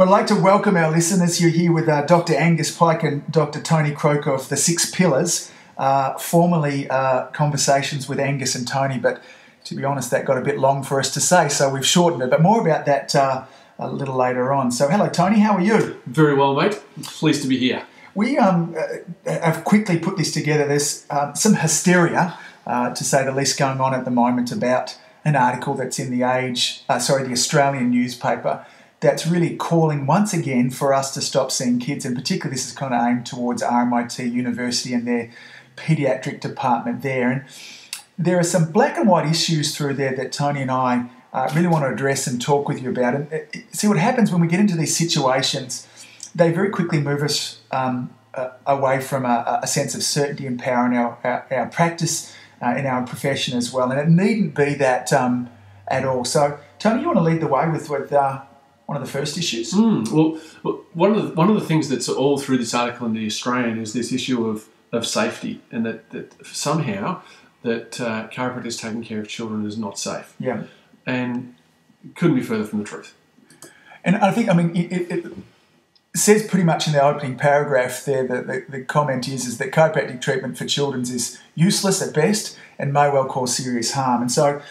Well, I'd like to welcome our listeners. You're here with Dr. Angus Pike and Dr. Tony Croker of the Six Pillars, formerly Conversations with Angus and Tony, but to be honest, that got a bit long for us to say, so we've shortened it, but more about that a little later on. So hello, Tony, how are you? Very well, mate. Pleased to be here. We have quickly put this together. There's some hysteria, to say the least, going on at the moment about an article that's in the the Australian newspaper, that's really calling once again for us to stop seeing kids, and particularly this is kind of aimed towards RMIT University and their paediatric department there. And there are some black and white issues through there that Tony and I really want to address and talk with you about. And see, what happens when we get into these situations, they very quickly move us away from a sense of certainty and power in our practice, in our profession as well. And it needn't be that at all. So, Tony, you want to lead the way with one of the first issues? Well, one of the things that's all through this article in the Australian is this issue of safety, and that somehow that chiropractors taking care of children is not safe. Yeah, and it couldn't be further from the truth. And I think, it says pretty much in the opening paragraph there that the comment is that chiropractic treatment for children is useless at best and may well cause serious harm. And so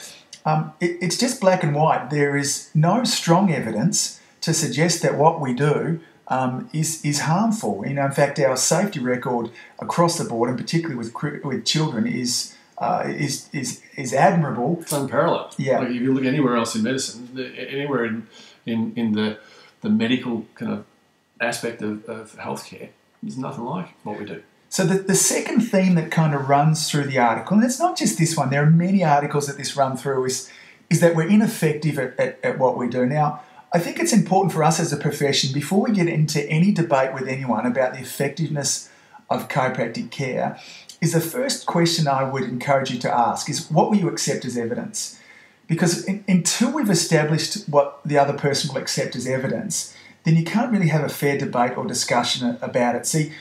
it's just black and white. There is no strong evidence to suggest that what we do is harmful. In fact, our safety record across the board, and particularly with children, is admirable. It's unparalleled. Yeah. Like if you look anywhere else in medicine, anywhere in the medical kind of aspect of healthcare, there's nothing like what we do. So the second theme that kind of runs through the article, and it's not just this one, there are many articles that this run through, is that we're ineffective at what we do. Now, I think it's important for us as a profession, before we get into any debate with anyone about the effectiveness of chiropractic care, is the first question I would encourage you to ask is, what will you accept as evidence? Because until we've established what the other person will accept as evidence, then you can't really have a fair debate or discussion about it. See,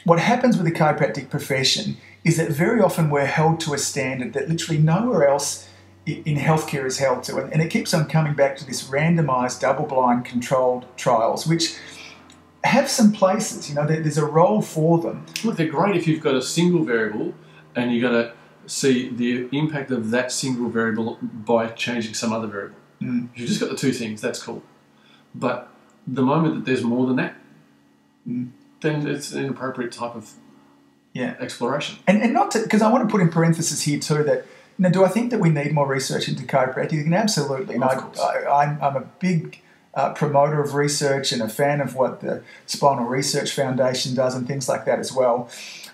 what happens with the chiropractic profession is that very often we're held to a standard that literally nowhere else in healthcare is held to. And it keeps on coming back to this randomised, double-blind, controlled trials, which have some places. There's a role for them. Look, they're great if you've got a single variable and you're going to see the impact of that single variable by changing some other variable. If you've just got the two things, that's cool. But the moment that there's more than that, then it's an inappropriate type of exploration. And not to, because I want to put in parenthesis here too that, do I think that we need more research into chiropractic? Absolutely. And I'm a big promoter of research and a fan of what the Spinal Research Foundation does and things like that as well.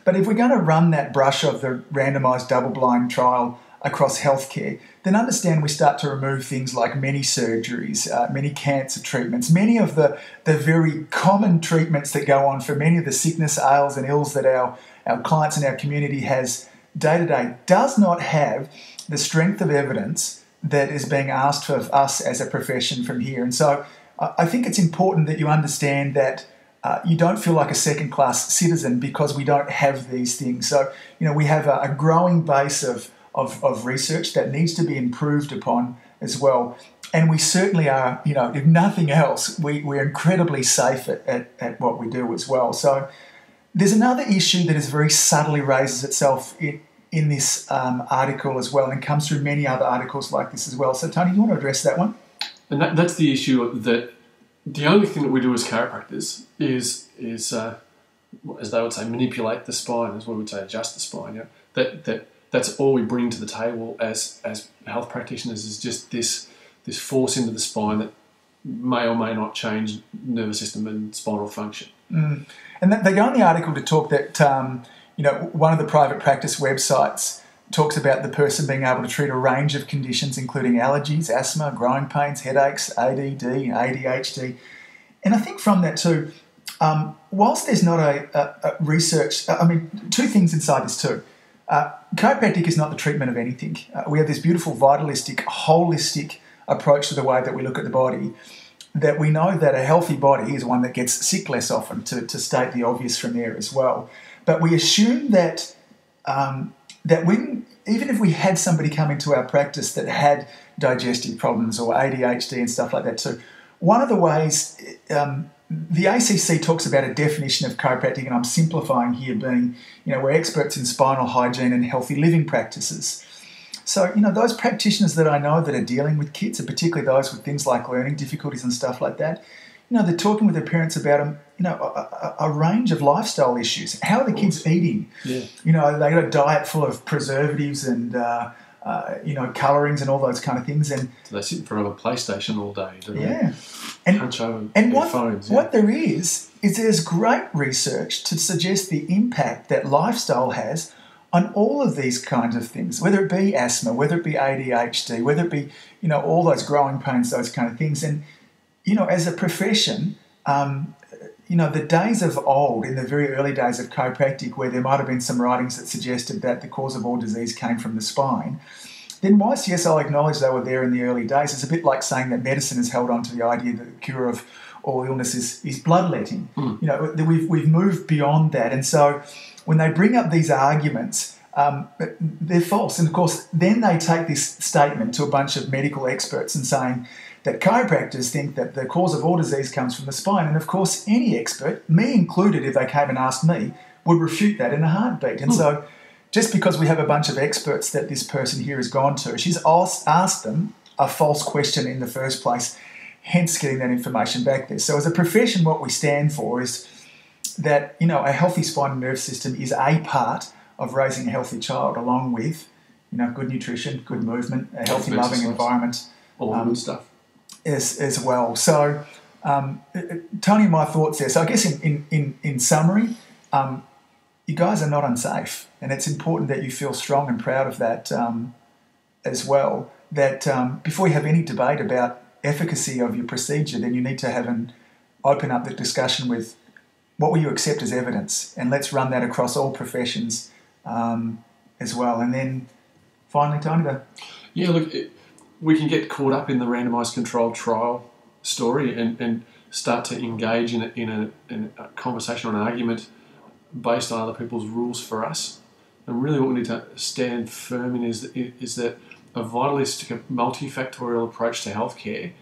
But if we're going to run that brush of the randomised double-blind trial across healthcare, then understand we start to remove things like many surgeries, many cancer treatments, many of the very common treatments that go on for many of the sickness, ails and ills that our clients and our community has day to day, does not have the strength of evidence that is being asked of us as a profession from here. And so I think it's important that you understand that you don't feel like a second-class citizen because we don't have these things. So, we have a growing base of research that needs to be improved upon as well. And we certainly are, if nothing else, we're incredibly safe at what we do as well. So there's another issue that is very subtly raises itself in this article as well, and comes through many other articles like this as well. So Tony, you want to address that one? And that's the issue that the only thing that we do as chiropractors is as they would say, manipulate the spine, as we would say, adjust the spine. That's all we bring to the table as health practitioners, is just this force into the spine that may or may not change nervous system and spinal function. And they go in the article to talk that one of the private practice websites talks about the person being able to treat a range of conditions, including allergies, asthma, growing pains, headaches, ADD, ADHD. And I think from that too, whilst there's not a research, two things inside this too. Chiropractic is not the treatment of anything. We have this beautiful vitalistic, holistic approach to the way that we look at the body, that we know that a healthy body is one that gets sick less often, to state the obvious from there as well. But we assume that even if we had somebody come into our practice that had digestive problems or ADHD and stuff like that too, one of the ways the ACC talks about a definition of chiropractic, and I'm simplifying here, being, we're experts in spinal hygiene and healthy living practices. So, those practitioners that I know that are dealing with kids, and particularly those with things like learning difficulties and stuff like that, they're talking with their parents about a range of lifestyle issues. How are the kids eating? Yeah. They got a diet full of preservatives and colourings and all those kind of things. And so they sit in front of a PlayStation all day, don't they? Yeah. Punch over their phones. What there is there's great research to suggest the impact that lifestyle has on all of these kinds of things, whether it be asthma, whether it be ADHD, whether it be, all those growing pains, those kind of things. And, as a profession, the days of old, in the very early days of chiropractic, where there might have been some writings that suggested that the cause of all disease came from the spine, then whilst, yes, I'll acknowledge they were there in the early days, it's a bit like saying that medicine has held on to the idea that the cure of all illness is bloodletting. We've moved beyond that. And so when they bring up these arguments, they're false. And, of course, then they take this statement to a bunch of medical experts and saying that chiropractors think that the cause of all disease comes from the spine. And, of course, any expert, me included, if they came and asked me, would refute that in a heartbeat. And so just because we have a bunch of experts that this person here has gone to, she's asked them a false question in the first place, hence getting that information back there. So as a profession, what we stand for is that, a healthy spine and nerve system is a part of raising a healthy child, along with, good nutrition, good movement, a healthy, loving environment. All the good stuff. As well. So, Tony, my thoughts there. So I guess in summary, you guys are not unsafe, and it's important that you feel strong and proud of that as well. That before you have any debate about efficacy of your procedure, then you need to open up the discussion with what will you accept as evidence, and let's run that across all professions as well. And then finally, Tony, we can get caught up in the randomised controlled trial story and start to engage in a conversation or an argument based on other people's rules for us. And really what we need to stand firm in is that a vitalistic, multifactorial approach to healthcare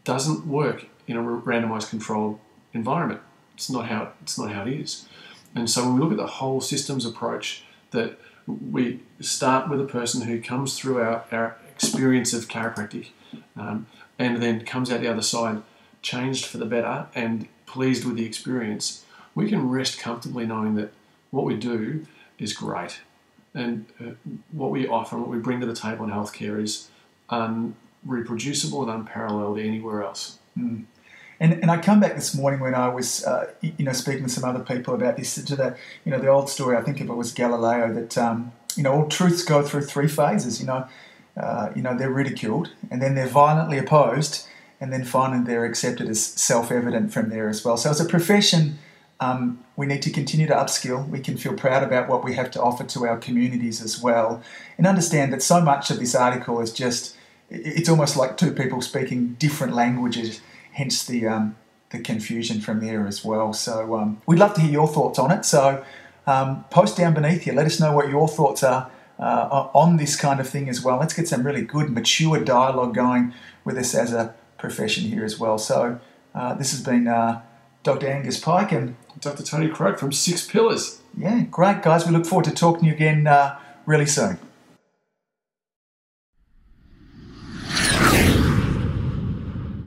doesn't work in a randomised controlled environment. It's not how it is. And so when we look at the whole systems approach, that we start with a person who comes through our experience of chiropractic and then comes out the other side changed for the better and pleased with the experience, we can rest comfortably knowing that what we do is great, and what we offer and what we bring to the table in healthcare is unreproducible and unparalleled anywhere else. And I come back this morning when I was speaking with some other people about this, to the old story. I think if it was Galileo, that all truths go through three phases. They're ridiculed, and then they're violently opposed, and then finally they're accepted as self-evident from there as well. So as a profession, we need to continue to upskill. We can feel proud about what we have to offer to our communities as well, and understand that so much of this article is it's almost like two people speaking different languages, hence the confusion from there as well. So we'd love to hear your thoughts on it. So post down beneath here. Let us know what your thoughts are on this kind of thing as well. Let's get some really good, mature dialogue going with us as a profession here as well. So this has been Dr. Angus Pike and Dr. Tony Croak from 6 Pillars. Yeah, great, guys. We look forward to talking to you again really soon.